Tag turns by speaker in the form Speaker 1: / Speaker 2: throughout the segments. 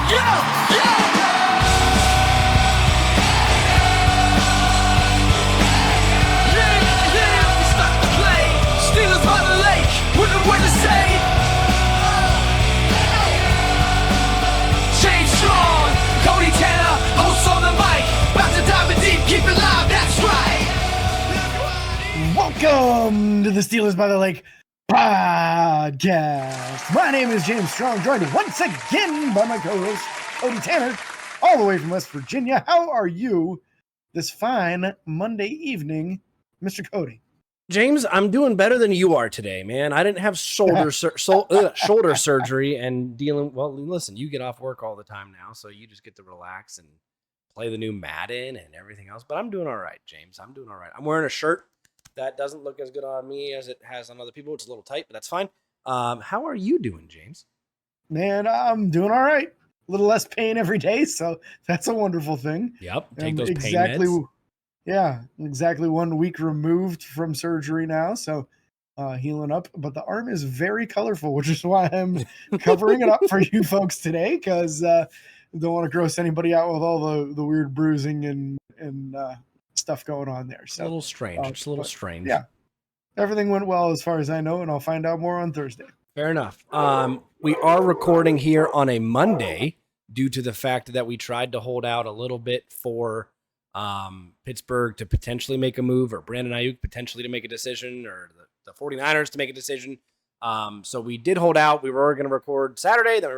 Speaker 1: Welcome to the Steelers by the Lake podcast. My name is James Strong, joined once again by my co-host, Cody Tanner, all the way from West Virginia. How are you this fine Monday evening, Mr. Cody?
Speaker 2: James, I'm doing better than you are today, man. I didn't have shoulder surgery and dealing. Well, listen, you get off work all the time now, so you just get to relax and play the new Madden and everything else. But I'm doing all right, James. I'm doing all right. I'm wearing a shirt that doesn't look as good on me as it has on other people. It's a little tight, but that's fine. How are you doing, James?
Speaker 1: Man, I'm doing all right. A little less pain every day, so that's a wonderful thing.
Speaker 2: Yep, take those pain meds.
Speaker 1: Yeah, exactly 1 week removed from surgery now, so healing up. But the arm is very colorful, which is why I'm covering it up for you folks today, because don't want to gross anybody out with all the weird bruising and stuff going on there. So
Speaker 2: a little strange. It's a little strange.
Speaker 1: Yeah, everything went well as far as I know, and I'll find out more on Thursday.
Speaker 2: Fair enough. We are recording here on a Monday due to the fact that we tried to hold out a little bit for Pittsburgh to potentially make a move, or Brandon Ayuk potentially to make a decision, or the 49ers to make a decision. So we did hold out. We were going to record Saturday, then we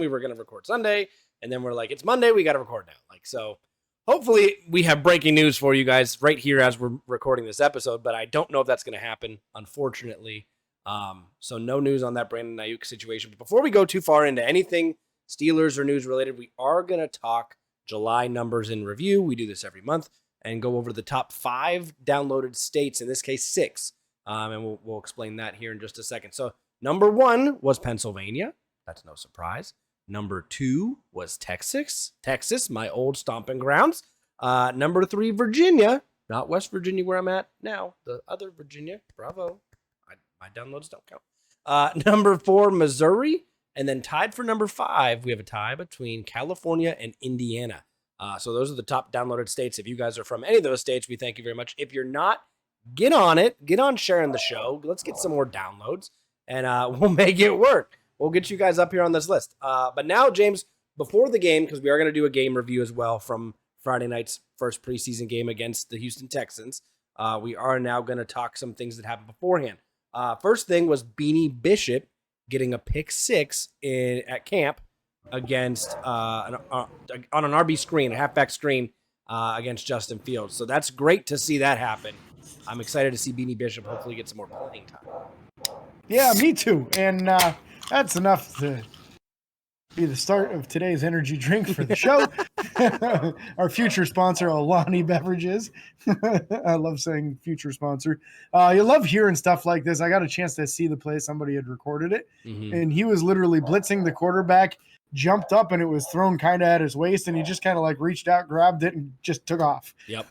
Speaker 2: were going to record Sunday, and then we're like, it's Monday, we got to record now. So hopefully we have breaking news for you guys right here as we're recording this episode, but I don't know if that's going to happen, unfortunately. So no news on that Brandon Ayuk situation. But before we go too far into anything Steelers or news related, we are going to talk July numbers in review. We do this every month and go over the top 5 downloaded states, in this case 6. And we'll explain that here in just a second. So number 1 was Pennsylvania. That's no surprise. Number 2 was Texas, my old stomping grounds. Number 3, Virginia, not West Virginia where I'm at now, the other Virginia. Bravo. My downloads don't count. Number 4, Missouri. And then tied for number 5, we have a tie between California and Indiana. So those are the top downloaded states. If you guys are from any of those states, we thank you very much. If you're not, get on it. Get on sharing the show. Let's get some more downloads, and we'll make it work. We'll get you guys up here on this list. But now, James, before the game, because we are going to do a game review as well from Friday night's first preseason game against the Houston Texans, we are now going to talk some things that happened beforehand. First thing was Beanie Bishop getting a pick 6 at camp against on an RB screen, a halfback screen against Justin Fields. So that's great to see that happen. I'm excited to see Beanie Bishop hopefully get some more playing time.
Speaker 1: Yeah, me too. And that's enough to be the start of today's energy drink for the show. Our future sponsor, Alani Beverages. I love saying future sponsor. You love hearing stuff like this. I got a chance to see the play. Somebody had recorded it, and he was literally blitzing the quarterback, jumped up, and it was thrown kind of at his waist, and he just kind of like reached out, grabbed it, and just took off.
Speaker 2: Yep.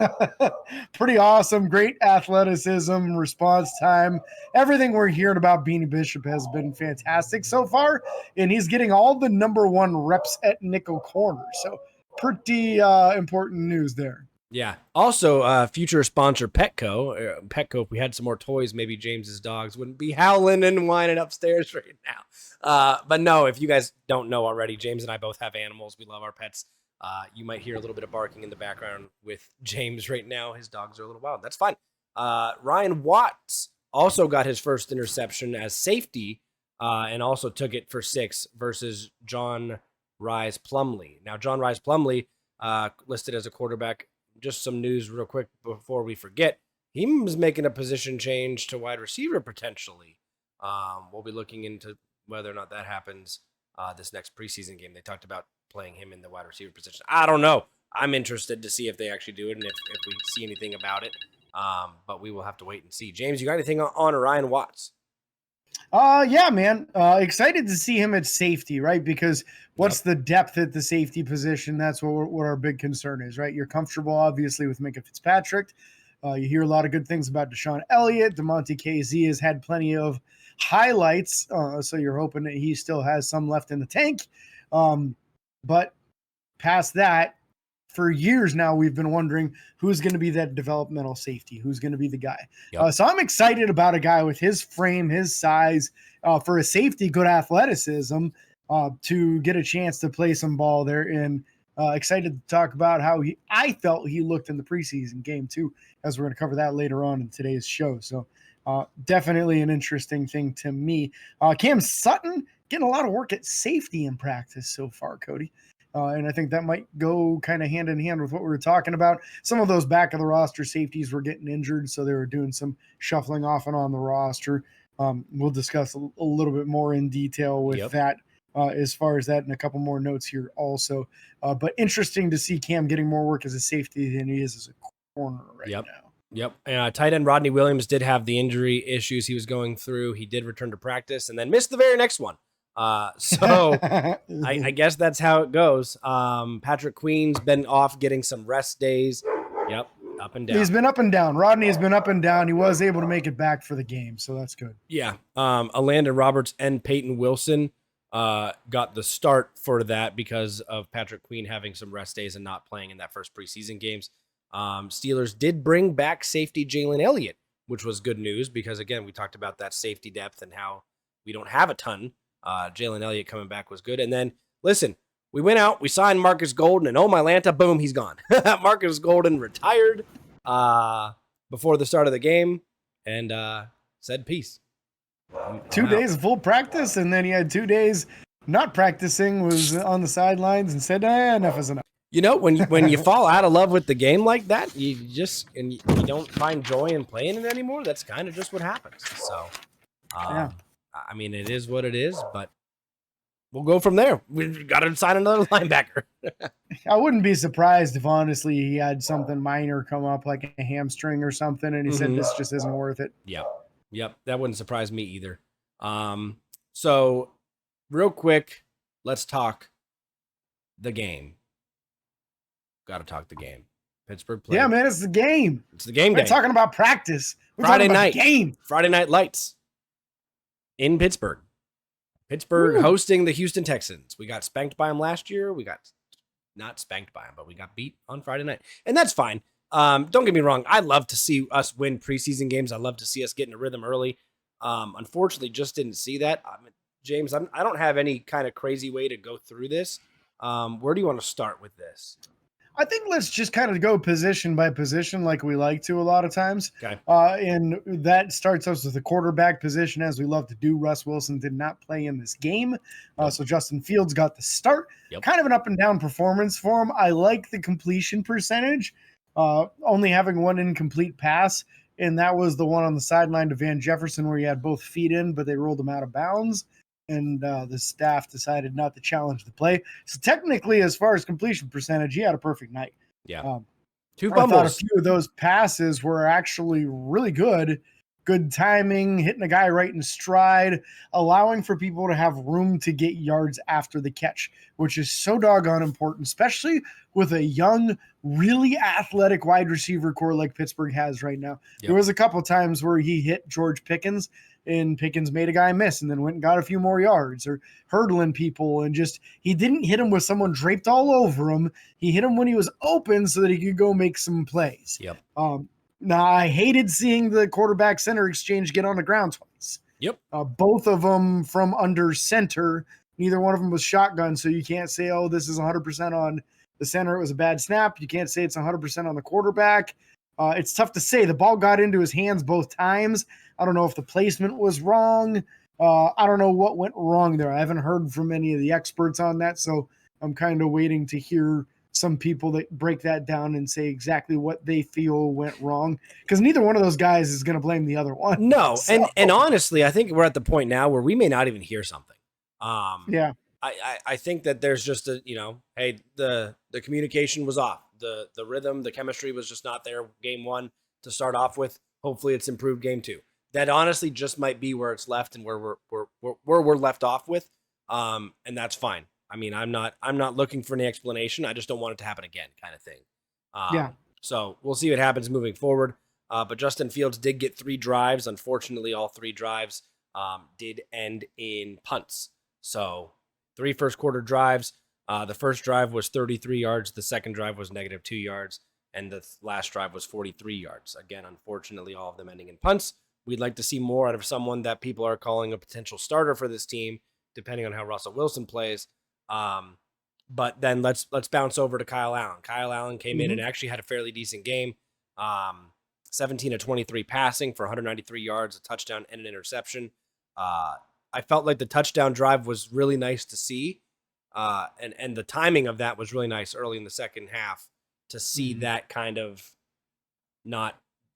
Speaker 1: Pretty awesome. Great athleticism, response time. Everything we're hearing about Beanie Bishop has been fantastic so far, and he's getting all the number 1 reps at nickel corner. So pretty important news there.
Speaker 2: Yeah. Also, future sponsor Petco. Petco, if we had some more toys, maybe James's dogs wouldn't be howling and whining upstairs right now. But no, if you guys don't know already, James and I both have animals. We love our pets. You might hear a little bit of barking in the background with James right now. His dogs are a little wild. That's fine. Ryan Watts also got his first interception as safety and also took it for 6 versus John Rhys Plumlee. Now, John Rhys Plumlee listed as a quarterback. Just some news real quick before we forget. He was making a position change to wide receiver potentially. We'll be looking into whether or not that happens this next preseason game. They talked about playing him in the wide receiver position. I don't know. I'm interested to see if they actually do it and if we see anything about it. But we will have to wait and see. James, you got anything on Ryan Watts?
Speaker 1: Yeah, man. Excited to see him at safety, right? Because what's the depth at the safety position? That's what our big concern is, right? You're comfortable, obviously, with Minka Fitzpatrick. You hear a lot of good things about Deshaun Elliott. DeMonte KZ has had plenty of highlights, so you're hoping that he still has some left in the tank. But past that, for years now, we've been wondering who's going to be that developmental safety, who's going to be the guy.
Speaker 2: Yep.
Speaker 1: So I'm excited about a guy with his frame, his size, for a safety, good athleticism, to get a chance to play some ball there. And excited to talk about how I felt he looked in the preseason game too, as we're going to cover that later on in today's show. So definitely an interesting thing to me. Cam Sutton getting a lot of work at safety in practice so far, Cody. And I think that might go kind of hand in hand with what we were talking about. Some of those back of the roster safeties were getting injured, so they were doing some shuffling off and on the roster. We'll discuss a little bit more in detail with that as far as that, and a couple more notes here also. But interesting to see Cam getting more work as a safety than he is as a corner right now.
Speaker 2: Yep. Tight end Rodney Williams did have the injury issues he was going through. He did return to practice and then missed the very next one. So I guess that's how it goes. Patrick Queen's been off getting some rest days. Yep. Up and down.
Speaker 1: He's been up and down. Rodney has been up and down. He was able to make it back for the game, so that's good.
Speaker 2: Yeah. Alandon Roberts and Peyton Wilson got the start for that because of Patrick Queen having some rest days and not playing in that first preseason games. Steelers did bring back safety Jalen Elliott, which was good news because, again, we talked about that safety depth and how we don't have a ton. Jalen Elliott coming back was good. And then, listen, we went out, we signed Marcus Golden, and oh, my Lanta, boom, he's gone. Marcus Golden retired before the start of the game and said peace.
Speaker 1: 2 days of full practice, and then he had 2 days not practicing, was on the sidelines and said, enough is enough.
Speaker 2: You know, when you fall out of love with the game like that, you don't find joy in playing it anymore. That's kind of just what happens. So,
Speaker 1: yeah.
Speaker 2: I mean, it is what it is, but we'll go from there. We've got to sign another linebacker.
Speaker 1: I wouldn't be surprised if, honestly, he had something minor come up, like a hamstring or something, and he said, this just isn't worth it.
Speaker 2: Yep. That wouldn't surprise me either. So, real quick, let's talk the game. Got to talk the game. Pittsburgh played.
Speaker 1: Yeah, man, it's the game.
Speaker 2: It's the game day.
Speaker 1: We're talking about practice. We're
Speaker 2: Friday
Speaker 1: talking about
Speaker 2: night
Speaker 1: game.
Speaker 2: Friday night lights. In Pittsburgh. Hosting the Houston Texans. We got spanked by them last year. We got not spanked by them, but we got beat on Friday night. And that's fine. Don't get me wrong. I love to see us win preseason games. I love to see us get in a rhythm early. Unfortunately, just didn't see that. James, I don't have any kind of crazy way to go through this. Where do you want to start with this?
Speaker 1: I think let's just kind of go position by position like we like to a lot of times.
Speaker 2: Okay.
Speaker 1: And that starts us with the quarterback position, as we love to do. Russ Wilson did not play in this game. So Justin Fields got the start. Kind of an up and down performance for him. I like the completion percentage, only having one incomplete pass. And that was the one on the sideline to Van Jefferson where he had both feet in, but they rolled him out of bounds. And the staff decided not to challenge the play. So technically, as far as completion percentage, he had a perfect night.
Speaker 2: Yeah. 2
Speaker 1: I
Speaker 2: fumbles.
Speaker 1: thought a few of those passes were actually really good. Good timing, hitting a guy right in stride, allowing for people to have room to get yards after the catch, which is so doggone important, especially with a young, really athletic wide receiver core like Pittsburgh has right now. There was a couple times where he hit George Pickens, and Pickens made a guy miss and then went and got a few more yards, or hurdling people, and just he didn't hit him with someone draped all over him. He hit him when he was open so that he could go make some plays. Now, I hated seeing the quarterback center exchange get on the ground twice. Both of them from under center. Neither one of them was shotgun, so you can't say, oh, this is 100% on the center. It was a bad snap. You can't say it's 100% on the quarterback. It's tough to say. The ball got into his hands both times. I don't know if the placement was wrong. I don't know what went wrong there. I haven't heard from any of the experts on that, so I'm kind of waiting to hear some people that break that down and say exactly what they feel went wrong, because neither one of those guys is going to blame the other one.
Speaker 2: No, so. and honestly, I think we're at the point now where we may not even hear something. I think that there's just a, hey, the communication was off. The rhythm, the chemistry was just not there game one to start off with. Hopefully it's improved game two. That honestly just might be where it's left and where we're left off with. And that's fine. I mean, I'm not looking for any explanation. I just don't want it to happen again, kind of thing. So we'll see what happens moving forward. But Justin Fields did get 3 drives. Unfortunately, all 3 drives did end in punts. So 3 first quarter drives. The first drive was 33 yards. The second drive was -2 yards. And the last drive was 43 yards. Again, unfortunately, all of them ending in punts. We'd like to see more out of someone that people are calling a potential starter for this team, depending on how Russell Wilson plays. But then let's bounce over to Kyle Allen. Kyle Allen came in and actually had a fairly decent game. 17 of 23 passing for 193 yards, a touchdown, and an interception. I felt like the touchdown drive was really nice to see. And the timing of that was really nice early in the second half to see that kind of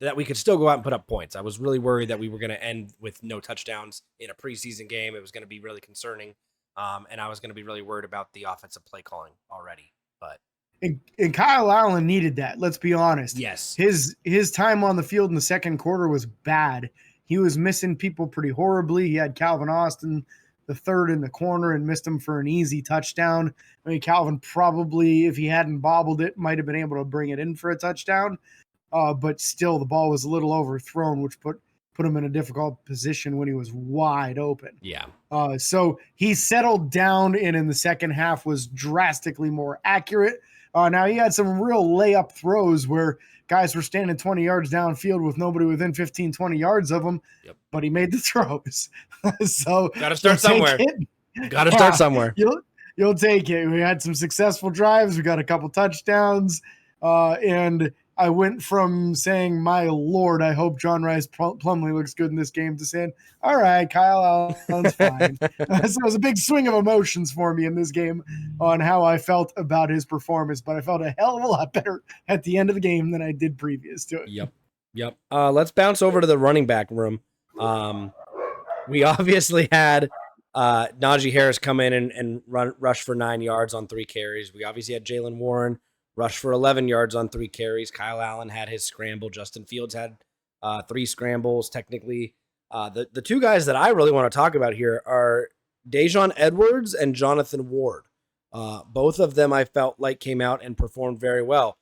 Speaker 2: that we could still go out and put up points. I was really worried that we were going to end with no touchdowns in a preseason game. It was going to be really concerning. And I was going to be really worried about the offensive play calling already. But
Speaker 1: and Kyle Allen needed that. Let's be honest.
Speaker 2: Yes.
Speaker 1: His time on the field in the second quarter was bad. He was missing people pretty horribly. He had Calvin Austin, the third in the corner, and missed him for an easy touchdown. I mean, Calvin probably, if he hadn't bobbled it, might have been able to bring it in for a touchdown. But still, the ball was a little overthrown, which put him in a difficult position when he was wide open.
Speaker 2: Yeah.
Speaker 1: So he settled down and in the second half was drastically more accurate. Now he had some real layup throws where guys were standing 20 yards downfield with nobody within 15, 20 yards of him, but he made the throws. So
Speaker 2: got to start somewhere. Got to start somewhere.
Speaker 1: You'll take it. We had some successful drives. We got a couple touchdowns. And I went from saying, my Lord, I hope John Rice Plumlee looks good in this game, to saying, all right, Kyle Allen's fine. So it was a big swing of emotions for me in this game on how I felt about his performance, but I felt a hell of a lot better at the end of the game than I did previous to it.
Speaker 2: Yep. Let's bounce over to the running back room. We obviously had Najee Harris come in and rush for 9 yards on 3 carries. We obviously had Jaylen Warren rush for 11 yards on 3 carries. Kyle Allen had his scramble. Justin Fields had 3 scrambles, technically. The two guys that I really want to talk about here are Daijun Edwards and Jonathan Ward. Both of them I felt like came out and performed very well.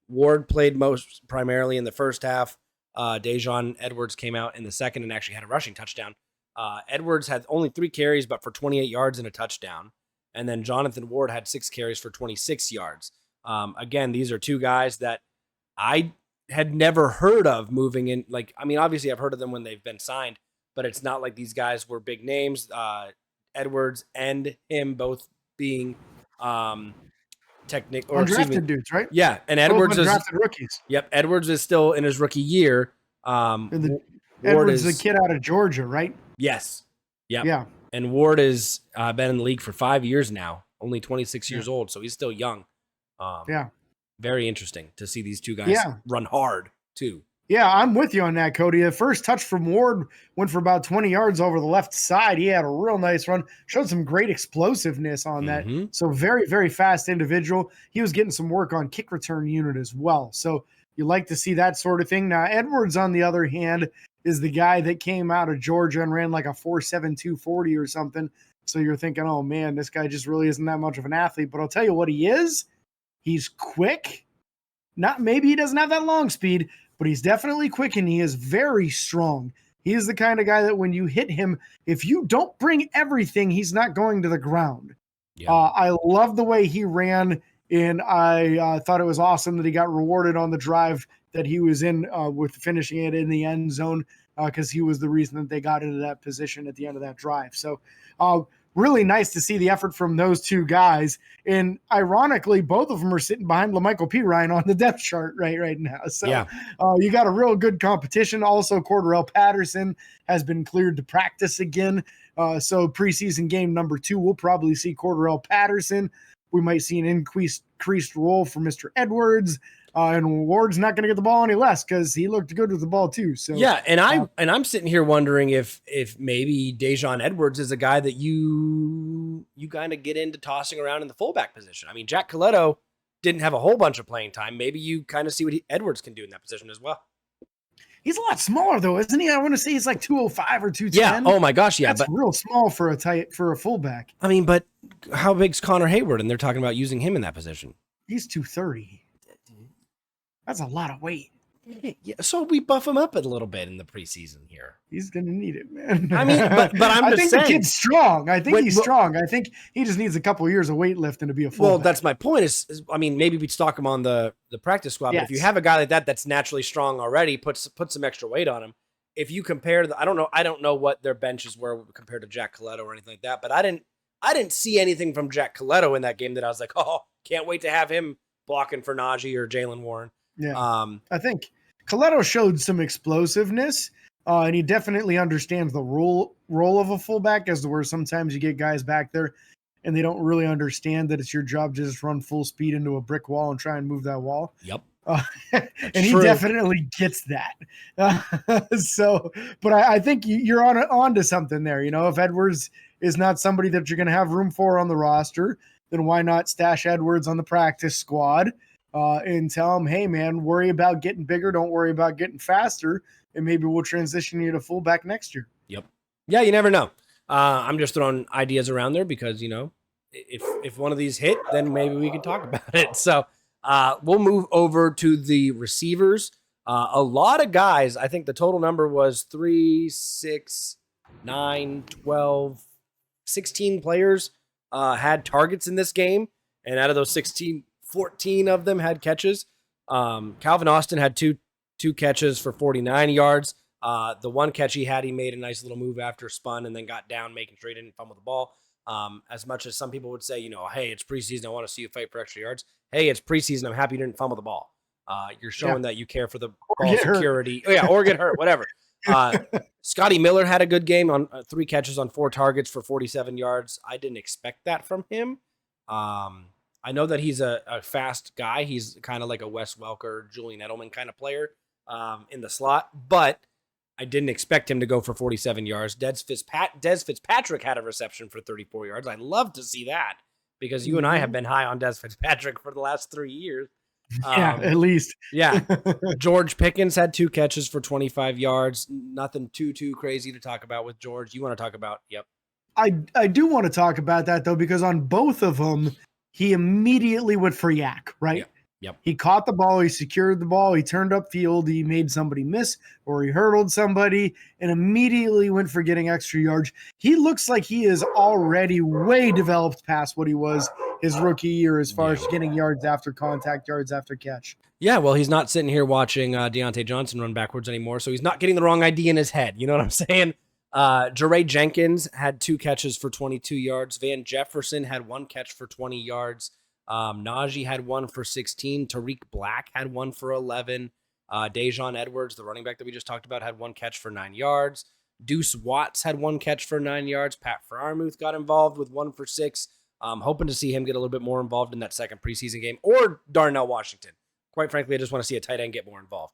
Speaker 2: Ward played primarily in the first half. Daijun Edwards came out in the second and actually had a rushing touchdown. Edwards had only 3 carries, but for 28 yards and a touchdown. And then Jonathan Ward had 6 carries for 26 yards. Again, these are two guys that I had never heard of moving in. Like, I mean, obviously I've heard of them when they've been signed, but it's not like these guys were big names. Edwards and him both being
Speaker 1: undrafted dudes, right?
Speaker 2: Yeah, and Edwards is
Speaker 1: undrafted rookies.
Speaker 2: Yep, Edwards is still in his rookie year.
Speaker 1: Edwards is the kid out of Georgia, right?
Speaker 2: Yes. Yep.
Speaker 1: Yeah.
Speaker 2: And Ward has been in the league for 5 years now, only 26 years old, so he's still young. Very interesting to see these two guys run hard, too.
Speaker 1: Yeah, I'm with you on that, Cody. The first touch from Ward went for about 20 yards over the left side. He had a real nice run, showed some great explosiveness on that. So very, very fast individual. He was getting some work on kick return unit as well. So you like to see that sort of thing. Now, Edwards, on the other hand, is the guy that came out of Georgia and ran like a 4.72 40 or something. So you're thinking, oh, man, this guy just really isn't that much of an athlete. But I'll tell you what he is. He's quick. Maybe he doesn't have that long speed, but he's definitely quick and he is very strong. He is the kind of guy that when you hit him, if you don't bring everything, he's not going to the ground. Yeah. I love the way he ran, and I thought it was awesome that he got rewarded on the drive that he was in with finishing it in the end zone because he was the reason that they got into that position at the end of that drive. So really nice to see the effort from those two guys. And ironically, both of them are sitting behind LaMichael Pirine on the depth chart right now. So you got a real good competition. Also, Cordarrelle Patterson has been cleared to practice again. So preseason game number 2, we'll probably see Cordarrelle Patterson. We might see an increased role for Mr. Edwards. And Ward's not going to get the ball any less because he looked good with the ball too. So
Speaker 2: yeah, and I'm sitting here wondering if maybe Daijun Edwards is a guy that you kind of get into tossing around in the fullback position. I mean, Jack Coletto didn't have a whole bunch of playing time. Maybe you kind of see what Edwards can do in that position as well.
Speaker 1: He's a lot smaller though, isn't he? I want to say he's like 205 or 210.
Speaker 2: Yeah. Oh my gosh. Yeah.
Speaker 1: That's real small for a fullback.
Speaker 2: I mean, but how big's Connor Hayward? And they're talking about using him in that position.
Speaker 1: He's 230. That's a lot of weight.
Speaker 2: Yeah, so we buff him up a little bit in the preseason here.
Speaker 1: He's gonna need it, man.
Speaker 2: I mean, but I'm
Speaker 1: I
Speaker 2: just
Speaker 1: think
Speaker 2: saying.
Speaker 1: the kid's strong. I think he's
Speaker 2: Well,
Speaker 1: strong. I think he just needs a couple of years of weightlifting to be a fullback.
Speaker 2: Well, that's my point. I mean, maybe we'd stock him on the practice squad, but if you have a guy like that that's naturally strong already, put some extra weight on him. If you compare I don't know what their benches were compared to Jack Coletto or anything like that, but I didn't see anything from Jack Coletto in that game that I was like, oh, can't wait to have him blocking for Najee or Jalen Warren.
Speaker 1: Yeah, I think Coletto showed some explosiveness, and he definitely understands the role of a fullback, as to where sometimes you get guys back there and they don't really understand that it's your job to just run full speed into a brick wall and try and move that wall.
Speaker 2: Yep.
Speaker 1: And he definitely gets that. But I think you're on to something there. You know, if Edwards is not somebody that you're going to have room for on the roster, then why not stash Edwards on the practice squad and tell him, hey, man, worry about getting bigger. Don't worry about getting faster. And maybe we'll transition you to fullback next year.
Speaker 2: Yep. Yeah, you never know. I'm just throwing ideas around there because, you know, if one of these hit, then maybe we can talk about it. So we'll move over to the receivers. A lot of guys, I think the total number was 3, 6, 9, 12, 16 players had targets in this game. And out of those 16, 14 of them had catches. Calvin Austin had two catches for 49 yards. The one catch he had, he made a nice little move after spun and then got down, making sure he didn't fumble the ball. As much as some people would say, you know, hey, it's preseason, I want to see you fight for extra yards. Hey, it's preseason, I'm happy you didn't fumble the ball. You're showing that you care for the ball security. Or get hurt, whatever. Scotty Miller had a good game on 3 catches on 4 targets for 47 yards. I didn't expect that from him. I know that he's a fast guy. He's kind of like a Wes Welker, Julian Edelman kind of player in the slot, but I didn't expect him to go for 47 yards. Des Fitzpatrick had a reception for 34 yards. I'd love to see that because you and I have been high on Des Fitzpatrick for the last 3 years.
Speaker 1: Yeah, at least.
Speaker 2: Yeah. George Pickens had 2 catches for 25 yards. Nothing too crazy to talk about with George. You want to talk about? Yep.
Speaker 1: I do want to talk about that, though, because on both of them, he immediately went for yak, right?
Speaker 2: Yep.
Speaker 1: He caught the ball, he secured the ball, he turned upfield, he made somebody miss, or he hurdled somebody, and immediately went for getting extra yards. He looks like he is already way developed past what he was his rookie year as far as getting yards after contact, yards after catch.
Speaker 2: Yeah, well, he's not sitting here watching Deontay Johnson run backwards anymore, so he's not getting the wrong idea in his head. You know what I'm saying? Jeray Jenkins had 2 catches for 22 yards. Van Jefferson had 1 catch for 20 yards. Najee had 1 for 16. Tariq Black had 1 for 11. Dejon Edwards, the running back that we just talked about, had 1 catch for 9 yards. Deuce Watts had 1 catch for 9 yards. Pat Freiermuth got involved with 1 for 6. Hoping to see him get a little bit more involved in that second preseason game, or Darnell Washington. Quite frankly, I just want to see a tight end get more involved.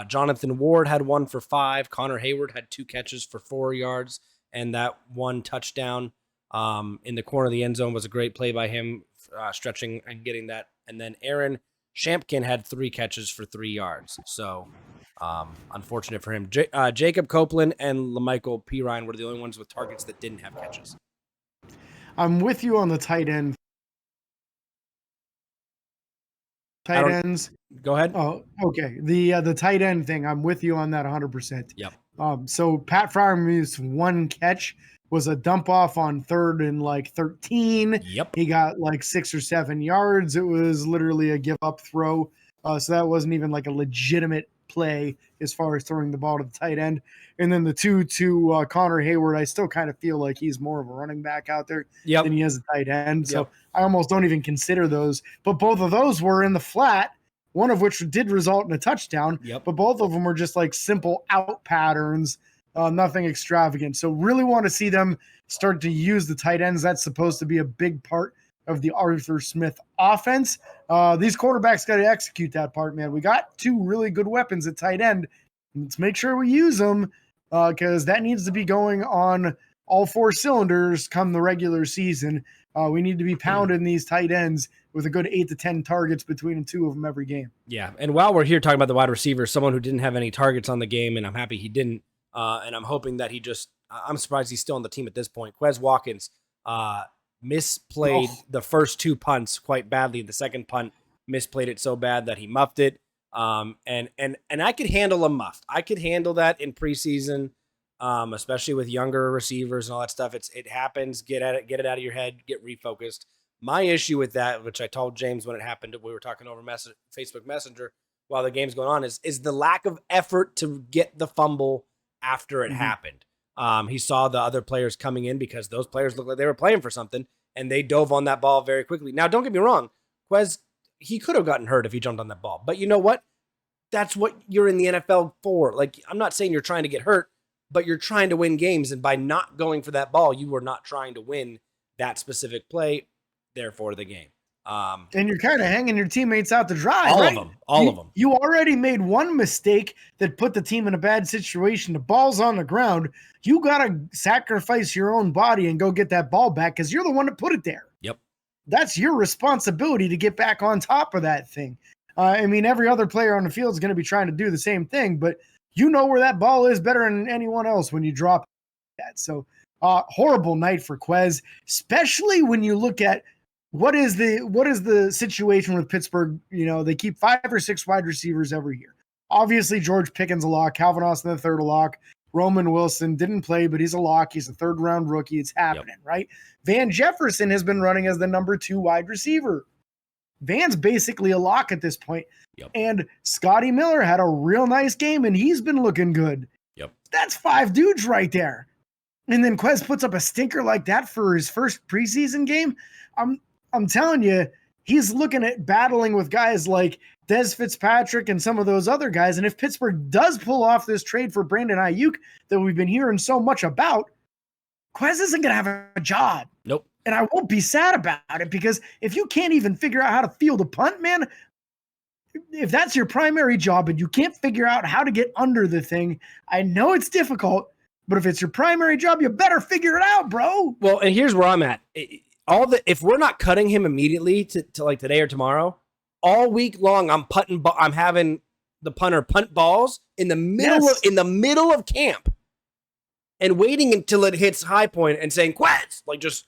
Speaker 2: Jonathan Ward had 1 for 5. Connor Hayward had 2 catches for 4 yards, and that 1 touchdown in the corner of the end zone was a great play by him, stretching and getting that. And then Aaron Shampkin had 3 catches for 3 yards. So unfortunate for him. Jacob Copeland and LaMichael Pirine were the only ones with targets that didn't have catches.
Speaker 1: I'm with you on the tight end. Tight ends.
Speaker 2: Go ahead.
Speaker 1: Oh, okay. The tight end thing, I'm with you on that 100%.
Speaker 2: Yep.
Speaker 1: So Pat Freiermuth's 1 catch was a dump off on 3rd and like 13.
Speaker 2: Yep.
Speaker 1: He got like 6 or 7 yards. It was literally a give up throw. So that wasn't even like a legitimate play as far as throwing the ball to the tight end. And then the 2 to Connor Hayward, I still kind of feel like he's more of a running back out there than he is a tight end. So I almost don't even consider those. But both of those were in the flat, one of which did result in a touchdown. But both of them were just like simple out patterns, nothing extravagant. So really want to see them start to use the tight ends. That's supposed to be a big part of the Arthur Smith offense. These quarterbacks got to execute that part, man. We got 2 really good weapons at tight end. Let's make sure we use them because that needs to be going on all 4 cylinders come the regular season. We need to be pounding these tight ends with a good 8 to 10 targets between the 2 of them every game.
Speaker 2: Yeah, and while we're here talking about the wide receivers, someone who didn't have any targets on the game, and I'm happy he didn't, and I'm hoping that I'm surprised he's still on the team at this point. Quez Watkins misplayed the first 2 punts quite badly. The second punt misplayed it so bad that he muffed it. And I could handle a muff. I could handle that in preseason, especially with younger receivers and all that stuff. It happens. Get it out of your head. Get refocused. My issue with that, which I told James when it happened, we were talking over Facebook Messenger while the game's going on, is the lack of effort to get the fumble after it happened. He saw the other players coming in because those players looked like they were playing for something, and they dove on that ball very quickly. Now, don't get me wrong, Quez, he could have gotten hurt if he jumped on that ball. But you know what? That's what you're in the NFL for. Like, I'm not saying you're trying to get hurt, but you're trying to win games. And by not going for that ball, you are not trying to win that specific play, therefore the game.
Speaker 1: And you're kind of hanging your teammates out to dry.
Speaker 2: All
Speaker 1: right?
Speaker 2: of them. All of them.
Speaker 1: You already made one mistake that put the team in a bad situation. The ball's on the ground. You got to sacrifice your own body and go get that ball back because you're the one that put it there.
Speaker 2: Yep.
Speaker 1: That's your responsibility to get back on top of that thing. I mean, every other player on the field is going to be trying to do the same thing, but you know where that ball is better than anyone else when you drop that. So, horrible night for Quez, especially when you look at what is the situation with Pittsburgh. You know, they keep 5 or 6 wide receivers every year. Obviously, George Pickens a lock, Calvin Austin the third a lock, Roman Wilson didn't play, but he's a lock. He's a third-round rookie. It's happening, right? Van Jefferson has been running as the number 2 wide receiver. Van's basically a lock at this point.
Speaker 2: Yep.
Speaker 1: And Scotty Miller had a real nice game, and he's been looking good.
Speaker 2: Yep.
Speaker 1: That's 5 dudes right there. And then Quez puts up a stinker like that for his first preseason game. I'm telling you, he's looking at battling with guys like Dez Fitzpatrick and some of those other guys. And if Pittsburgh does pull off this trade for Brandon Ayuk that we've been hearing so much about, Quez isn't going to have a job.
Speaker 2: Nope.
Speaker 1: And I won't be sad about it because if you can't even figure out how to field a punt, man, if that's your primary job and you can't figure out how to get under the thing, I know it's difficult, but if it's your primary job, you better figure it out, bro.
Speaker 2: Well, and here's where I'm at. If we're not cutting him immediately to like today or tomorrow, all week long I'm having the punter punt balls in the middle of camp and waiting until it hits high point and saying Quez, like just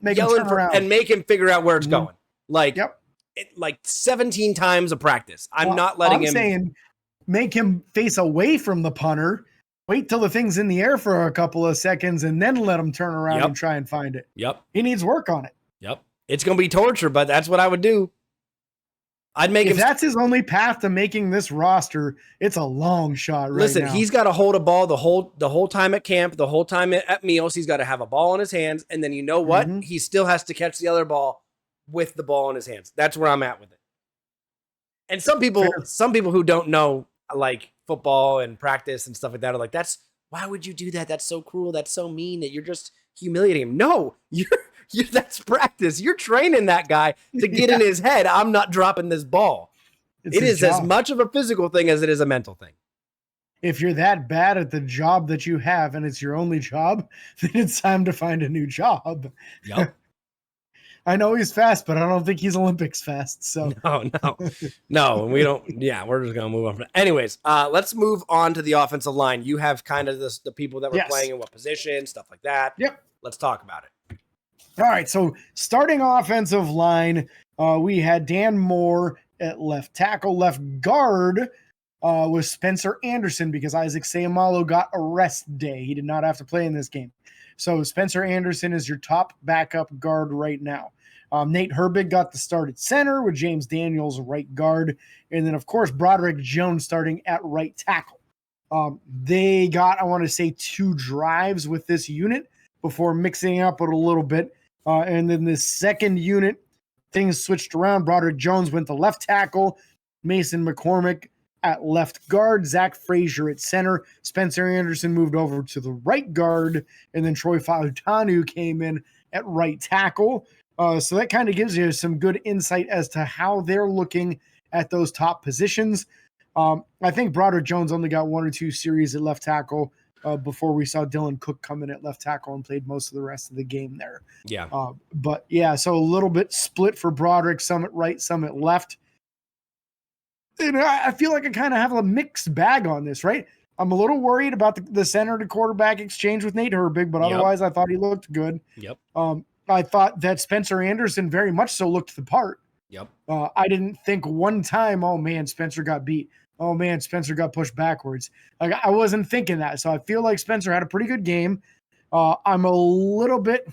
Speaker 2: yelling and make him figure out where it's going. Like, like 17 times a practice. I'm not letting him. I'm
Speaker 1: saying make him face away from the punter. Wait till the thing's in the air for a couple of seconds and then let him turn around and try and find it.
Speaker 2: Yep.
Speaker 1: He needs work on it.
Speaker 2: Yep. It's going to be torture, but that's what I would do. I'd make him.
Speaker 1: If that's his only path to making this roster, it's a long shot right
Speaker 2: Listen,
Speaker 1: now.
Speaker 2: He's got to hold a ball the whole time at camp, the whole time at meals. He's got to have a ball in his hands. And then you know what? He still has to catch the other ball with the ball in his hands. That's where I'm at with it. And some people who don't know like football and practice and stuff like that are like, why would you do that? That's so cruel. That's so mean that you're just humiliating him. No, that's practice. You're training that guy to get in his head. I'm not dropping this ball. It is as much of a physical thing as it is a mental thing.
Speaker 1: If you're that bad at the job that you have and it's your only job, then it's time to find a new job.
Speaker 2: Yep.
Speaker 1: I know he's fast, but I don't think he's Olympics fast. So
Speaker 2: no, we don't. Yeah, we're just gonna move on. Anyways, let's move on to the offensive line. You have kind of the people that were playing in what position, stuff like that.
Speaker 1: Yep.
Speaker 2: Let's talk about it.
Speaker 1: All right. So starting offensive line, we had Dan Moore at left tackle. Left guard was Spencer Anderson because Isaac Seumalo got a rest day. He did not have to play in this game. So Spencer Anderson is your top backup guard right now. Nate Herbig got the start at center with James Daniels right guard. And then, of course, Broderick Jones starting at right tackle. They got, I want to say, 2 drives with this unit before mixing up it a little bit. And then the second unit, things switched around. Broderick Jones went to left tackle. Mason McCormick at left guard. Zach Frazier at center. Spencer Anderson moved over to the right guard. And then Troy Fautanu came in at right tackle. So that kind of gives you some good insight as to how they're looking at those top positions. I think Broderick Jones only got 1 or 2 series at left tackle before we saw Dylan Cook come in at left tackle and played most of the rest of the game there.
Speaker 2: Yeah.
Speaker 1: But yeah, so a little bit split for Broderick, some at right, some at left. And I feel like I kind of have a mixed bag on this, right? I'm a little worried about the center to quarterback exchange with Nate Herbig, but otherwise I thought he looked good.
Speaker 2: Yep.
Speaker 1: I thought that Spencer Anderson very much so looked the part.
Speaker 2: Yep.
Speaker 1: I didn't think one time, oh man, Spencer got beat. Oh man, Spencer got pushed backwards. Like I wasn't thinking that. So I feel like Spencer had a pretty good game. I'm a little bit,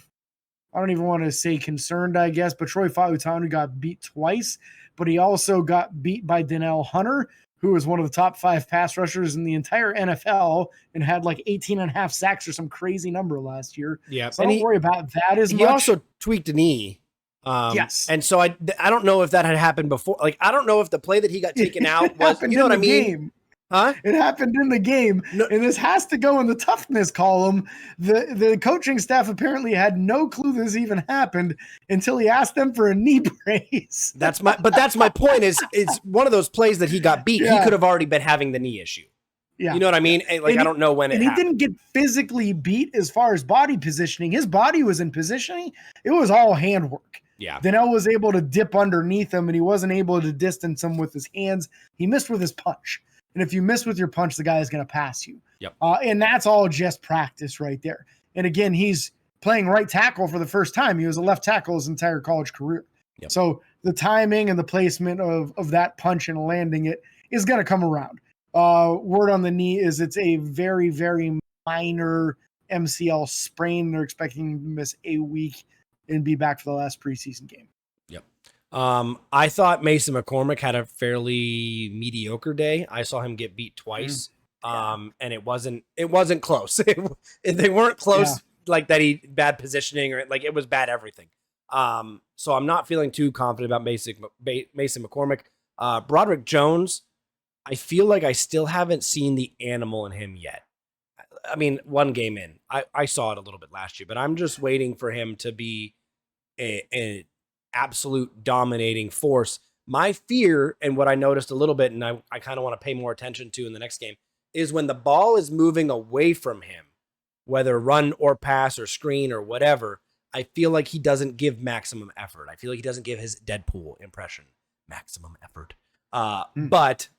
Speaker 1: I don't even want to say concerned, I guess, but Troy Fautanu got beat twice, but he also got beat by Donnell Hunter, who was one of the top 5 pass rushers in the entire NFL and had like 18 and a half sacks or some crazy number last year.
Speaker 2: Yeah.
Speaker 1: So don't worry about that as much.
Speaker 2: He also tweaked a knee.
Speaker 1: Yes.
Speaker 2: And so I don't know if that had happened before. Like, I don't know if the play that he got taken out was, you know what I mean?
Speaker 1: Game.
Speaker 2: Huh?
Speaker 1: It happened in the game,
Speaker 2: No.
Speaker 1: and this has to go in the toughness column. The coaching staff apparently had no clue this even happened until he asked them for a knee brace.
Speaker 2: That's my point is it's one of those plays that he got beat.
Speaker 1: Yeah.
Speaker 2: He could have already been having the knee issue.
Speaker 1: Yeah.
Speaker 2: You know what I mean? Like, I don't know when it happened.
Speaker 1: He didn't get physically beat as far as body positioning. His body was in positioning. It was all handwork.
Speaker 2: Yeah.
Speaker 1: Donnell was able to dip underneath him, and he wasn't able to distance him with his hands. He missed with his punch. And if you miss with your punch, the guy is going to pass you.
Speaker 2: Yep.
Speaker 1: And that's all just practice right there. And again, he's playing right tackle for the first time. He was a left tackle his entire college career.
Speaker 2: Yep.
Speaker 1: So the timing and the placement of that punch and landing it is going to come around. Word on the knee is it's a very, very minor MCL sprain. They're expecting him to miss a week and be back for the last preseason game.
Speaker 2: Yep. I thought Mason McCormick had a fairly mediocre day. I saw him get beat twice. And it wasn't close. They weren't close like that. He bad positioning or like it was bad everything. So I'm not feeling too confident about Mason McCormick. Broderick Jones, I feel like I still haven't seen the animal in him yet. I mean, one game in, I saw it a little bit last year, but I'm just waiting for him to be an absolute dominating force. My fear, and what I noticed a little bit, and I kind of want to pay more attention to in the next game, is when the ball is moving away from him, whether run or pass or screen or whatever, I feel like he doesn't give maximum effort. I feel like he doesn't give his Deadpool impression maximum effort. But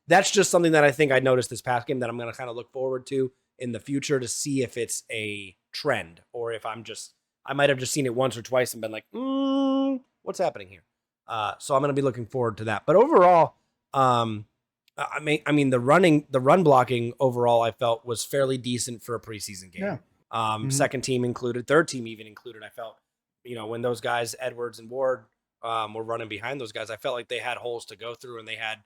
Speaker 2: that's just something that I think I noticed this past game that I'm going to kind of look forward to in the future to see if it's a trend or if I might have just seen it once or twice and been like, what's happening here? So I'm going to be looking forward to that. But overall, I mean, the run blocking overall, I felt was fairly decent for a preseason game. Yeah. Second team included, third team even included. I felt, when those guys, Edwards and Ward, were running behind those guys, I felt like they had holes to go through and they had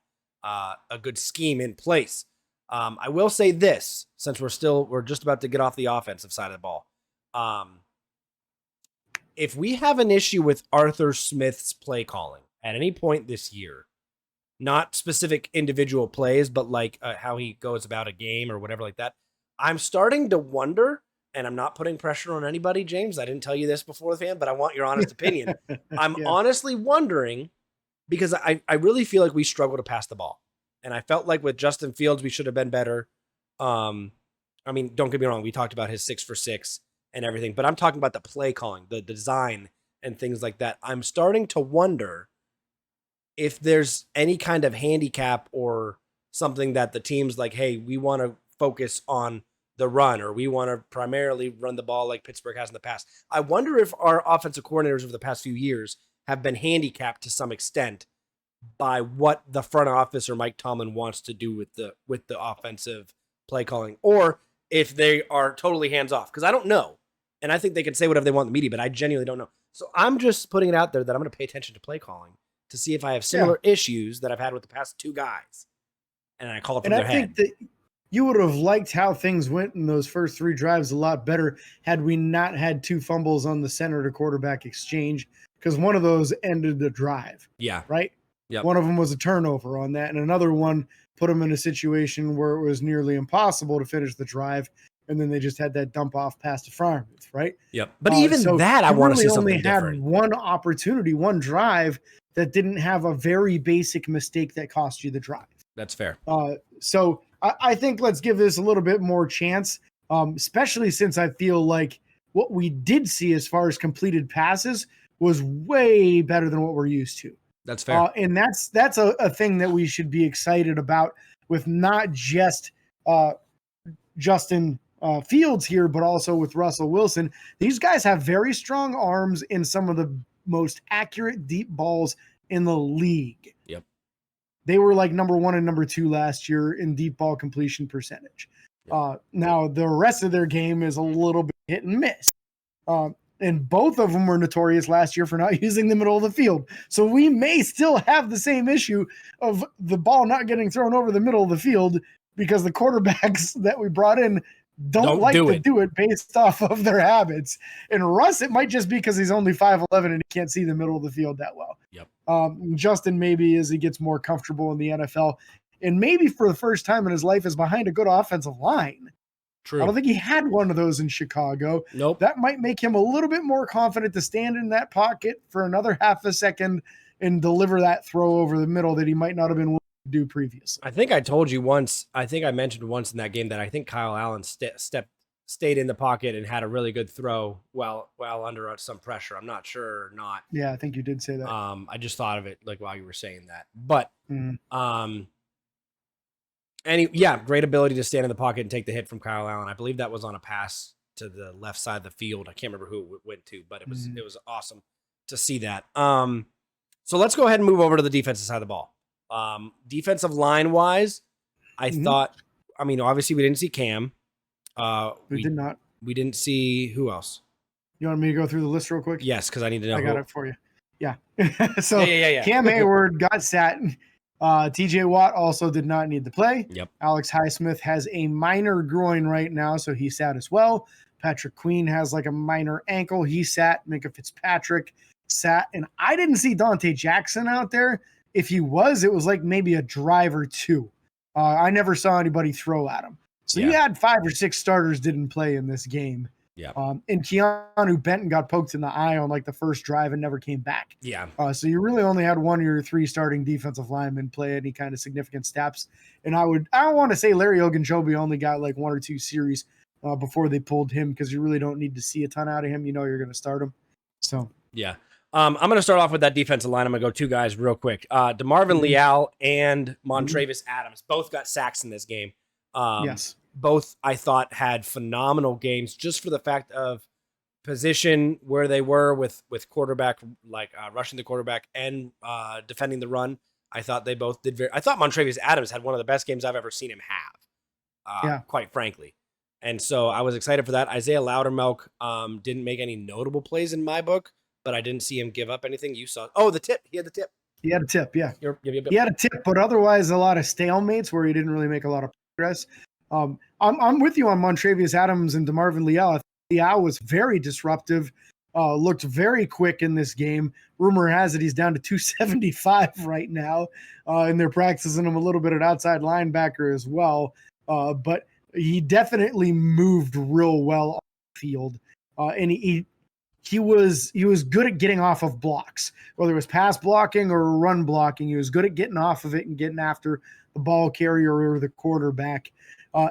Speaker 2: a good scheme in place. I will say this, since we're just about to get off the offensive side of the ball. If we have an issue with Arthur Smith's play calling at any point this year, not specific individual plays, but like how he goes about a game or whatever like that, I'm starting to wonder, and I'm not putting pressure on anybody, James. I didn't tell you this before the fan, but I want your honest opinion. I'm honestly wondering, because I really feel like we struggle to pass the ball. And I felt like with Justin Fields, we should have been better. I mean, don't get me wrong. We talked about his 6 for 6 and everything, but I'm talking about the play calling, the design and things like that. I'm starting to wonder if there's any kind of handicap or something that the team's like, hey, we want to focus on the run, or we want to primarily run the ball like Pittsburgh has in the past. I wonder if our offensive coordinators over the past few years have been handicapped to some extent by what the front office or Mike Tomlin wants to do with the offensive play calling, or if they are totally hands off. Because I don't know. And I think they can say whatever they want in the media, but I genuinely don't know. So I'm just putting it out there that I'm going to pay attention to play calling to see if I have similar issues that I've had with the past two guys. And I call it from their head.
Speaker 1: I think that you would have liked how things went in those first 3 drives a lot better had we not had 2 fumbles on the center to quarterback exchange, because one of those ended the drive.
Speaker 2: Yeah.
Speaker 1: Right?
Speaker 2: Yep.
Speaker 1: One of them was a turnover on that, and another one put them in a situation where it was nearly impossible to finish the drive, and then they just had that dump off pass to Freiermuth, right?
Speaker 2: Yep. But even that, I want to see something
Speaker 1: different.
Speaker 2: different.
Speaker 1: Only had one opportunity, one drive that didn't have a very basic mistake that cost you the drive.
Speaker 2: That's fair.
Speaker 1: So I think let's give this a little bit more chance, especially since I feel like what we did see as far as completed passes was way better than what we're used to.
Speaker 2: That's fair.
Speaker 1: And that's a thing that we should be excited about, with not just Justin Fields here, but also with Russell Wilson. These guys have very strong arms in some of the most accurate deep balls in the league.
Speaker 2: Yep.
Speaker 1: They were like number 1 and number 2 last year in deep ball completion percentage.
Speaker 2: Yep.
Speaker 1: Now, the rest of their game is a little bit hit and miss. And both of them were notorious last year for not using the middle of the field. So we may still have the same issue of the ball not getting thrown over the middle of the field because the quarterbacks that we brought in don't like to do it based off of their habits. And Russ, it might just be because he's only 5'11" and he can't see the middle of the field that well.
Speaker 2: Yep.
Speaker 1: Justin, maybe as he gets more comfortable in the NFL, and maybe for the first time in his life is behind a good offensive line.
Speaker 2: True.
Speaker 1: I don't think he had one of those in Chicago.
Speaker 2: Nope.
Speaker 1: That might make him a little bit more confident to stand in that pocket for another half a second and deliver that throw over the middle that he might not have been willing to do previously.
Speaker 2: I think I told you once, I think I mentioned once in that game that I think Kyle Allen stayed in the pocket and had a really good throw while under some pressure. I'm not sure or not.
Speaker 1: Yeah, I think you did say that.
Speaker 2: I just thought of it like while you were saying that. But great ability to stand in the pocket and take the hit from Kyle Allen. I believe that was on a pass to the left side of the field. I can't remember who it went to, but it was awesome to see that. So let's go ahead and move over to the defensive side of the ball. Defensive line wise, I thought, I mean, obviously we didn't see Cam.
Speaker 1: We did not.
Speaker 2: We didn't see who else.
Speaker 1: You want me to go through the list real quick?
Speaker 2: Yes, because I need to know.
Speaker 1: I got it for you. Yeah. So Cam Hayward got sat. TJ Watt also did not need to play.
Speaker 2: Yep.
Speaker 1: Alex Highsmith has a minor groin right now, so he sat as well. Patrick Queen has like a minor ankle. He sat. Minka Fitzpatrick sat. And I didn't see Dante Jackson out there. If he was, it was like maybe a drive or two. I never saw anybody throw at him. So you had 5 or 6 starters didn't play in this game.
Speaker 2: Yeah.
Speaker 1: And Keanu Benton got poked in the eye on like the first drive and never came back.
Speaker 2: Yeah.
Speaker 1: So you really only had 1 of your 3 starting defensive linemen play any kind of significant steps. And I don't want to say Larry Ogunjobi only got like 1 or 2 series before they pulled him because you really don't need to see a ton out of him. You know you're going to start him. So
Speaker 2: yeah. I'm going to start off with that defensive line. I'm going to go 2 guys real quick. DeMarvin Leal and Montravius Adams both got sacks in this game.
Speaker 1: Yes.
Speaker 2: Both, I thought, had phenomenal games just for the fact of position where they were with quarterback, like rushing the quarterback and defending the run. I thought they both did I thought Montravius Adams had one of the best games I've ever seen him have, quite frankly. And so I was excited for that. Isaiah Loudermilk didn't make any notable plays in my book, but I didn't see him give up anything. You saw, the tip. He had the tip.
Speaker 1: He had a tip, yeah.
Speaker 2: Yep.
Speaker 1: He had a tip, but otherwise a lot of stalemates where he didn't really make a lot of progress. I'm with you on Montravius Adams and DeMarvin Leal. Leal was very disruptive, looked very quick in this game. Rumor has it he's down to 275 right now, and they're practicing him a little bit at outside linebacker as well. But he definitely moved real well on the field, and he was good at getting off of blocks, whether it was pass blocking or run blocking. He was good at getting off of it and getting after the ball carrier or the quarterback.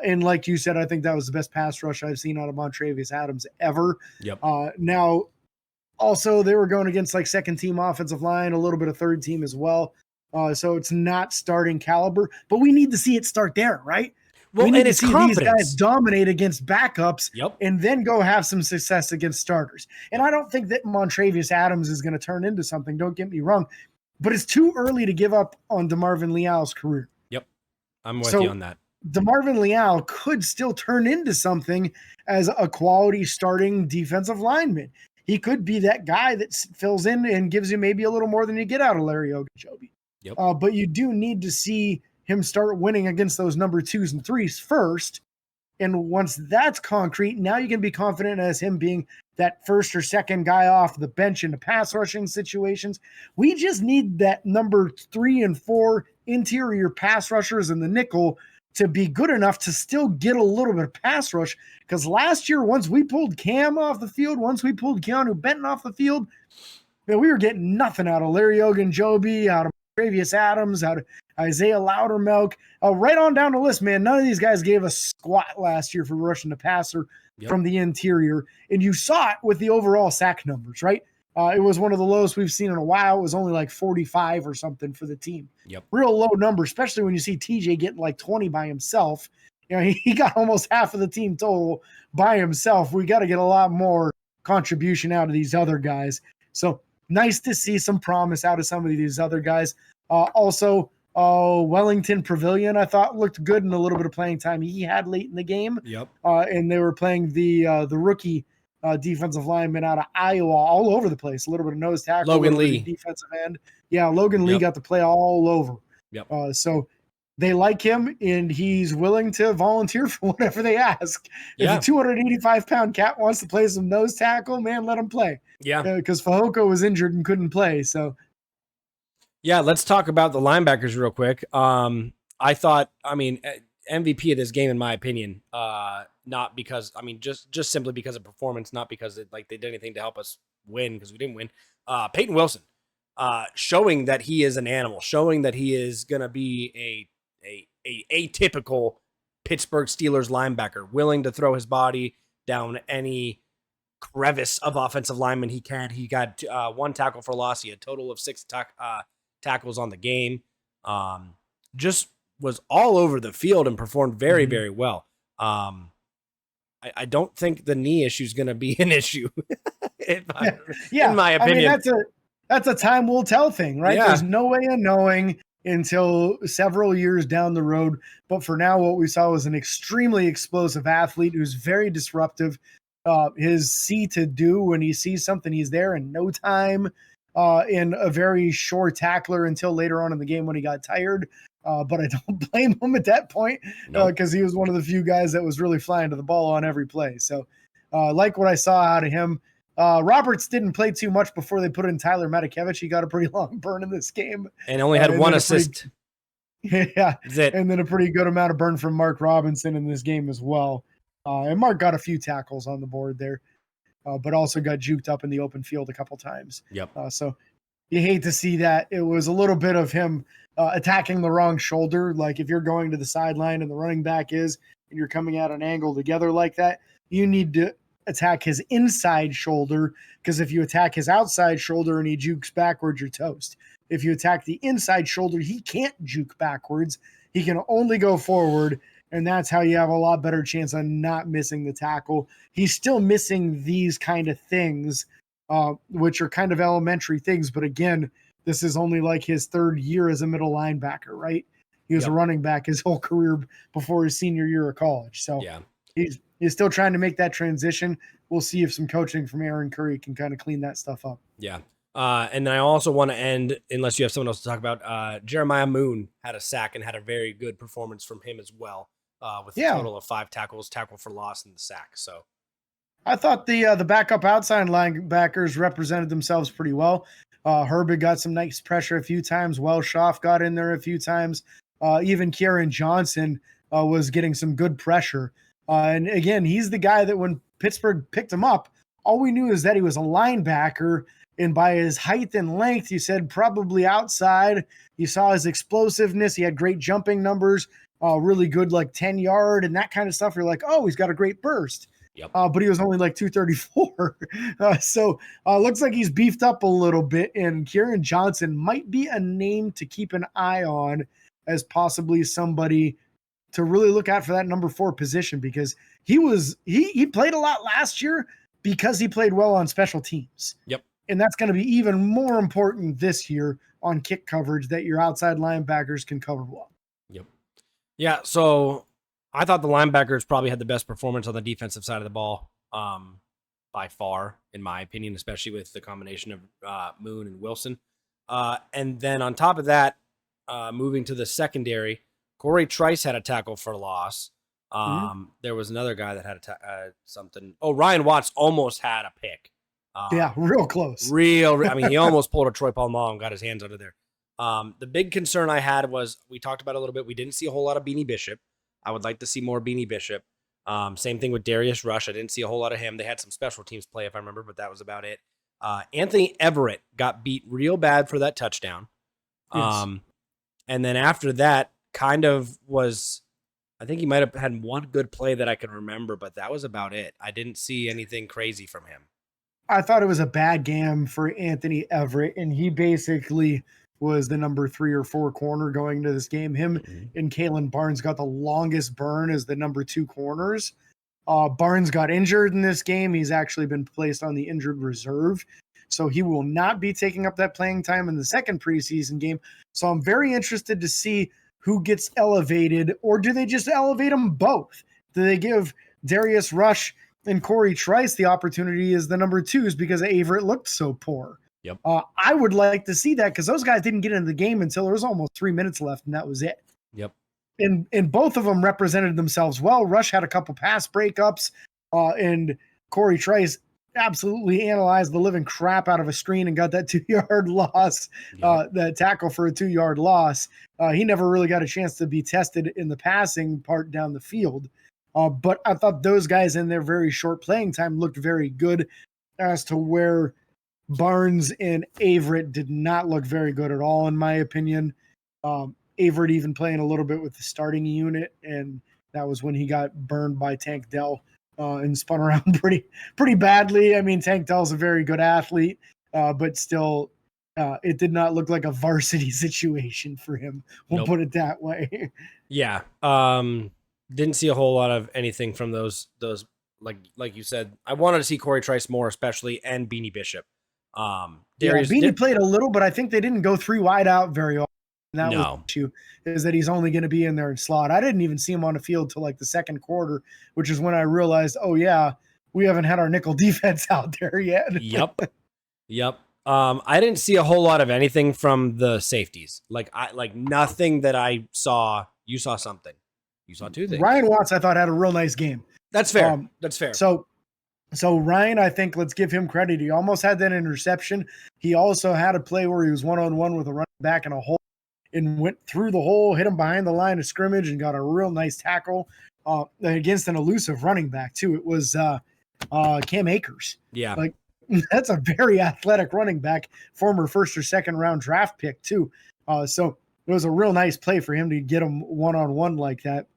Speaker 1: And like you said, I think that was the best pass rush I've seen out of Montravius Adams ever.
Speaker 2: Yep.
Speaker 1: Now, also, they were going against like second-team offensive line, a little bit of third team as well. So it's not starting caliber, but we need to see it start there, right?
Speaker 2: Well,
Speaker 1: we need
Speaker 2: and
Speaker 1: to
Speaker 2: it's
Speaker 1: see
Speaker 2: confidence.
Speaker 1: These guys dominate against backups and then go have some success against starters. And I don't think that Montravius Adams is going to turn into something. Don't get me wrong. But it's too early to give up on DeMarvin Leal's career.
Speaker 2: Yep. I'm with you on that.
Speaker 1: DeMarvin Leal could still turn into something as a quality starting defensive lineman. He could be that guy that fills in and gives you maybe a little more than you get out of Larry Ogunjobi.
Speaker 2: Yep.
Speaker 1: But you do need to see him start winning against those number 2s and 3s first. And once that's concrete, now you can be confident as him being that first or second guy off the bench in the pass rushing situations. We just need that number 3 and 4 interior pass rushers in the nickel to be good enough to still get a little bit of pass rush. Because last year, once we pulled Cam off the field, once we pulled Keanu Benton off the field, we were getting nothing out of Larry Ogunjobi, out of Travius Adams, out of Isaiah Loudermilk, right on down the list, man. None of these guys gave a squat last year for rushing the passer from the interior. And you saw it with the overall sack numbers, right? It was one of the lowest we've seen in a while. It was only like 45 or something for the team.
Speaker 2: Yep.
Speaker 1: Real low number, especially when you see TJ getting like 20 by himself. You know, he got almost half of the team total by himself. We got to get a lot more contribution out of these other guys. So nice to see some promise out of some of these other guys. Also, Wellington Pavilion, I thought looked good in a little bit of playing time he had late in the game.
Speaker 2: Yep.
Speaker 1: And they were playing the rookie defensive lineman out of Iowa all over the place. A little bit of nose tackle,
Speaker 2: Logan
Speaker 1: a little
Speaker 2: Lee.
Speaker 1: bit of defensive end. Yeah, Logan Lee got to play all over.
Speaker 2: Yep.
Speaker 1: So they like him, and he's willing to volunteer for whatever they ask.
Speaker 2: Yeah.
Speaker 1: If a 285-pound cat wants to play some nose tackle, man, let him play.
Speaker 2: Yeah.
Speaker 1: Because Fehoko was injured and couldn't play. So,
Speaker 2: yeah, let's talk about the linebackers real quick. I thought, MVP of this game, in my opinion, not because, just simply because of performance, not because they did anything to help us win, because we didn't win. Peyton Wilson, showing that he is an animal, showing that he is going to be a atypical Pittsburgh Steelers linebacker, willing to throw his body down any crevice of offensive linemen he can. He got 1 tackle for loss. He had a total of 6 tackles on the game. Just was all over the field and performed very, very well. I don't think the knee issue is going to be an issue. In my opinion.
Speaker 1: That's a time will tell thing, right?
Speaker 2: Yeah.
Speaker 1: There's no way of knowing until several years down the road. But for now, what we saw was an extremely explosive athlete who's very disruptive. His see to do when he sees something, he's there in no time. In a very short tackler until later on in the game when he got tired. But I don't blame him at that point because he was one of the few guys that was really flying to the ball on every play. So like what I saw out of him. Roberts didn't play too much before they put in Tyler Matakevich. He got a pretty long burn in this game.
Speaker 2: And only had 1 assist.
Speaker 1: Yeah. And then a pretty good amount of burn from Mark Robinson in this game as well. And Mark got a few tackles on the board there. But also got juked up in the open field a couple times.
Speaker 2: Yep.
Speaker 1: So you hate to see that. It was a little bit of him attacking the wrong shoulder. Like if you're going to the sideline and the running back is, and you're coming at an angle together like that, you need to attack his inside shoulder, because if you attack his outside shoulder and he jukes backwards, you're toast. If you attack the inside shoulder, he can't juke backwards. He can only go forward. And that's how you have a lot better chance of not missing the tackle. He's still missing these kind of things, which are kind of elementary things. But again, this is only like his 3rd year as a middle linebacker, right? He was a running back his whole career before his senior year of college. So he's still trying to make that transition. We'll see if some coaching from Aaron Curry can kind of clean that stuff up.
Speaker 2: Yeah. And then I also want to end, unless you have someone else to talk about, Jeremiah Moon had a sack and had a very good performance from him as well. With a total of 5 tackles, tackle for loss, and the sack. So
Speaker 1: I thought the backup outside linebackers represented themselves pretty well. Herbig got some nice pressure a few times. Welshoff got in there a few times. Even Kieran Johnson was getting some good pressure. And again, he's the guy that when Pittsburgh picked him up, all we knew is that he was a linebacker. And by his height and length, you said probably outside. You saw his explosiveness. He had great jumping numbers. Really good, like 10-yard and that kind of stuff. You're like, oh, he's got a great burst.
Speaker 2: Yep.
Speaker 1: But he was only like 234. So looks like he's beefed up a little bit. And Kieran Johnson might be a name to keep an eye on as possibly somebody to really look at for that number 4 position, because he played a lot last year because he played well on special teams.
Speaker 2: Yep.
Speaker 1: And that's going to be even more important this year on kick coverage, that your outside linebackers can cover well.
Speaker 2: Yep. Yeah, so I thought the linebackers probably had the best performance on the defensive side of the ball by far, in my opinion, especially with the combination of Moon and Wilson. And then on top of that, moving to the secondary, Corey Trice had a tackle for loss. There was another guy that had something. Oh, Ryan Watts almost had a pick.
Speaker 1: Real close.
Speaker 2: He almost pulled a Troy Polamalu and got his hands under there. The big concern I had was, we talked about it a little bit, we didn't see a whole lot of Beanie Bishop. I would like to see more Beanie Bishop. Same thing with Darius Rush. I didn't see a whole lot of him. They had some special teams play, if I remember, but that was about it. Anthony Everett got beat real bad for that touchdown.
Speaker 1: Yes.
Speaker 2: And then after that, kind of was, I think he might have had one good play that I can remember, but that was about it. I didn't see anything crazy from him.
Speaker 1: I thought it was a bad game for Anthony Everett, and he basically was the number 3 or 4 corner going into this game. Him and Kalen Barnes got the longest burn as the number 2 corners. Barnes got injured in this game. He's actually been placed on the injured reserve. So he will not be taking up that playing time in the second preseason game. So I'm very interested to see who gets elevated, or do they just elevate them both? Do they give Darius Rush and Corey Trice the opportunity as the number twos because Averett looked so poor?
Speaker 2: Yep.
Speaker 1: I would like to see that because those guys didn't get into the game until there was almost 3 minutes left, and that was it.
Speaker 2: Yep.
Speaker 1: And both of them represented themselves well. Rush had a couple pass breakups, and Corey Trice absolutely analyzed the living crap out of a screen and got that 2-yard loss, that tackle for a 2-yard loss. He never really got a chance to be tested in the passing part down the field. But I thought those guys in their very short playing time looked very good, as to where Barnes and Averett did not look very good at all, in my opinion. Averett even playing a little bit with the starting unit, and that was when he got burned by Tank Dell and spun around pretty badly. I mean, Tank Dell's a very good athlete, but still, it did not look like a varsity situation for him. We'll put it that way.
Speaker 2: Yeah. Didn't see a whole lot of anything from those like you said. I wanted to see Corey Trice more, especially, and Beanie Bishop.
Speaker 1: Beanie played a little, but I think they didn't go 3 wide out very often. That was the issue, is that he's only going to be in there in slot. I didn't even see him on the field till like the second quarter, which is when I realized, oh yeah, we haven't had our nickel defense out there yet.
Speaker 2: Yep. I didn't see a whole lot of anything from the safeties. Like nothing that I saw. You saw something. You saw 2 things.
Speaker 1: Ryan Watts, I thought, had a real nice game.
Speaker 2: That's fair. That's fair.
Speaker 1: So Ryan, I think, let's give him credit. He almost had that interception. He also had a play where he was one-on-one with a running back in a hole and went through the hole, hit him behind the line of scrimmage, and got a real nice tackle against an elusive running back too. It was Cam Akers.
Speaker 2: Yeah.
Speaker 1: Like, that's a very athletic running back, former first or second round draft pick too. So it was a real nice play for him to get him one-on-one like that.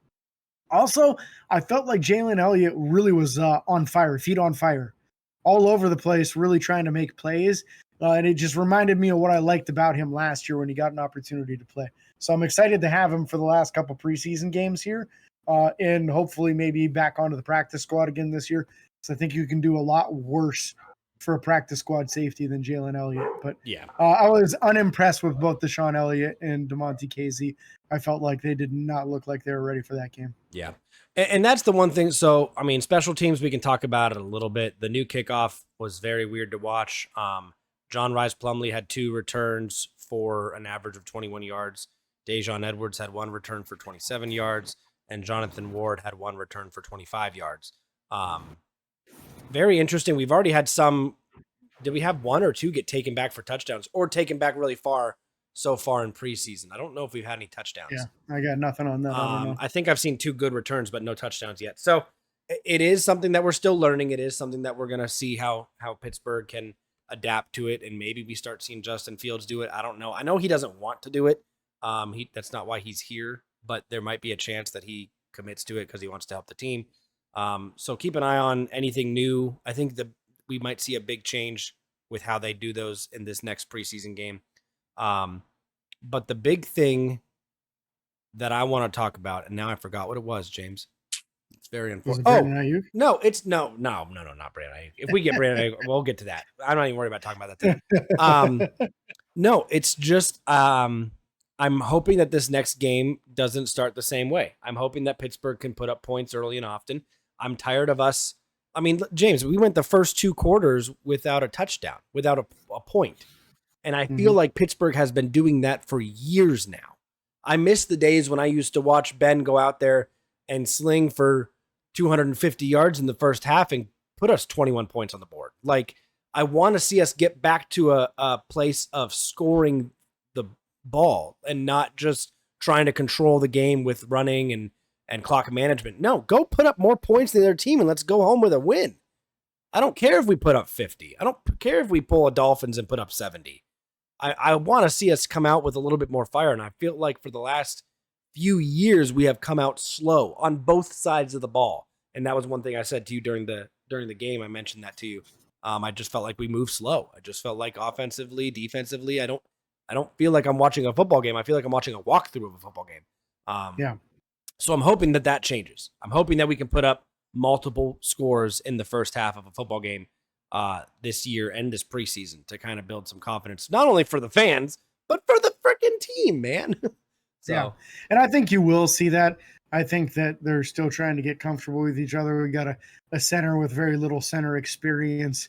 Speaker 1: Also, I felt like Jalen Elliott really was on fire, feet on fire, all over the place, really trying to make plays. And it just reminded me of what I liked about him last year when he got an opportunity to play. So I'm excited to have him for the last couple preseason games here, and hopefully maybe back onto the practice squad again this year. So I think you can do a lot worse for a practice squad safety than Jalen Elliott. But
Speaker 2: yeah,
Speaker 1: I was unimpressed with both Deshaun Elliott and DeMonte Casey. I felt like they did not look like they were ready for that game.
Speaker 2: Yeah. And that's the one thing. So, I mean, special teams, we can talk about it a little bit. The new kickoff was very weird to watch. John Rice Plumlee had 2 returns for an average of 21 yards. Dejon Edwards had 1 return for 27 yards. And Jonathan Ward had 1 return for 25 yards. Very interesting. We've already had some. Did we have 1 or 2 get taken back for touchdowns, or taken back really far so far in preseason? I don't know if we've had any touchdowns.
Speaker 1: Yeah, I got nothing on that.
Speaker 2: I think I've seen 2 good returns, but no touchdowns yet. So it is something that we're still learning. It is something that we're going to see how Pittsburgh can adapt to it, and maybe we start seeing Justin Fields do it. I don't know. I know he doesn't want to do it. That's not why he's here, but there might be a chance that he commits to it because he wants to help the team. So keep an eye on anything new. I think we might see a big change with how they do those in this next preseason game. But the big thing that I want to talk about, and now I forgot what it was, James. It's very important. No, it's no, not Brandon Ayuk. If we get Brandon Ayuk, we'll get to that. I'm not even worried about talking about that today. No, it's just I'm hoping that this next game doesn't start the same way. I'm hoping that Pittsburgh can put up points early and often. I'm tired of us. I mean, James, we went the first 2 quarters without a touchdown, without a point. And I feel like Pittsburgh has been doing that for years now. I miss the days when I used to watch Ben go out there and sling for 250 yards in the first half and put us 21 points on the board. Like, I want to see us get back to a place of scoring the ball and not just trying to control the game with running and clock management. No, go put up more points than their team and let's go home with a win. I don't care if we put up 50. I don't care if we pull a Dolphins and put up 70. I want to see us come out with a little bit more fire, and I feel like for the last few years we have come out slow on both sides of the ball. And that was one thing I said to you during the game. I mentioned that to you. I just felt like we moved slow. I just felt like offensively, defensively, I don't feel like I'm watching a football game. I feel like I'm watching a walkthrough of a football game. So I'm hoping that changes. I'm hoping that we can put up multiple scores in the first half of a football game. this year and this preseason to kind of build some confidence, not only for the fans, but for the freaking team, man.
Speaker 1: Yeah. And I think you will see that. I think that they're still trying to get comfortable with each other. We got a center with very little center experience.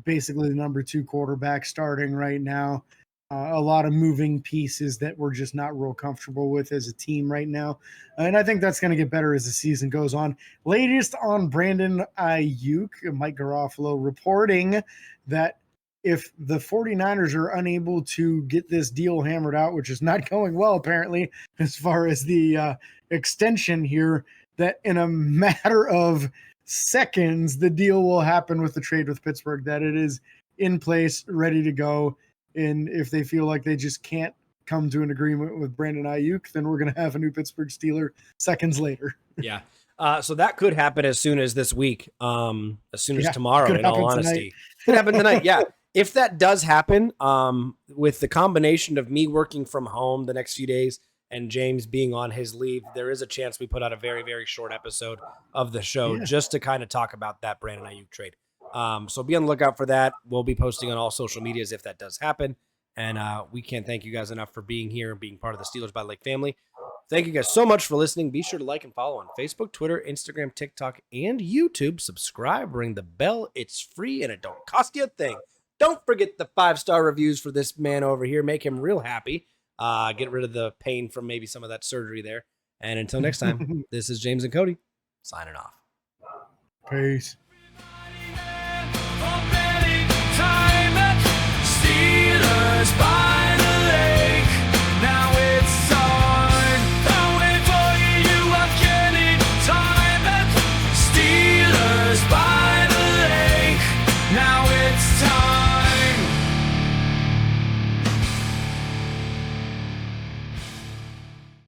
Speaker 1: Basically the number 2 quarterback starting right now. A lot of moving pieces that we're just not real comfortable with as a team right now. And I think that's going to get better as the season goes on. Latest on Brandon Ayuk, Mike Garofalo reporting that if the 49ers are unable to get this deal hammered out, which is not going well, apparently, as far as the extension here, that in a matter of seconds, the deal will happen with the trade with Pittsburgh, that it is in place, ready to go. And if they feel like they just can't come to an agreement with Brandon Ayuk, then we're going to have a new Pittsburgh Steeler seconds later.
Speaker 2: Yeah. So that could happen as soon as this week, as soon as tomorrow, in all honesty. Could happen tonight, yeah. If that does happen, with the combination of me working from home the next few days and James being on his leave, there is a chance we put out a very, very short episode of the show just to kind of talk about that Brandon Ayuk trade. So be on the lookout for that. We'll be posting on all social medias if that does happen. And we can't thank you guys enough for being here and being part of the Steelers by the Lake family. Thank you guys so much for listening. Be sure to like and follow on Facebook, Twitter, Instagram, TikTok, and YouTube. Subscribe, ring the bell. It's free and it don't cost you a thing. Don't forget the 5-star reviews for this man over here. Make him real happy. Get rid of the pain from maybe some of that surgery there. And until next time, this is James and Cody signing off.
Speaker 1: Peace.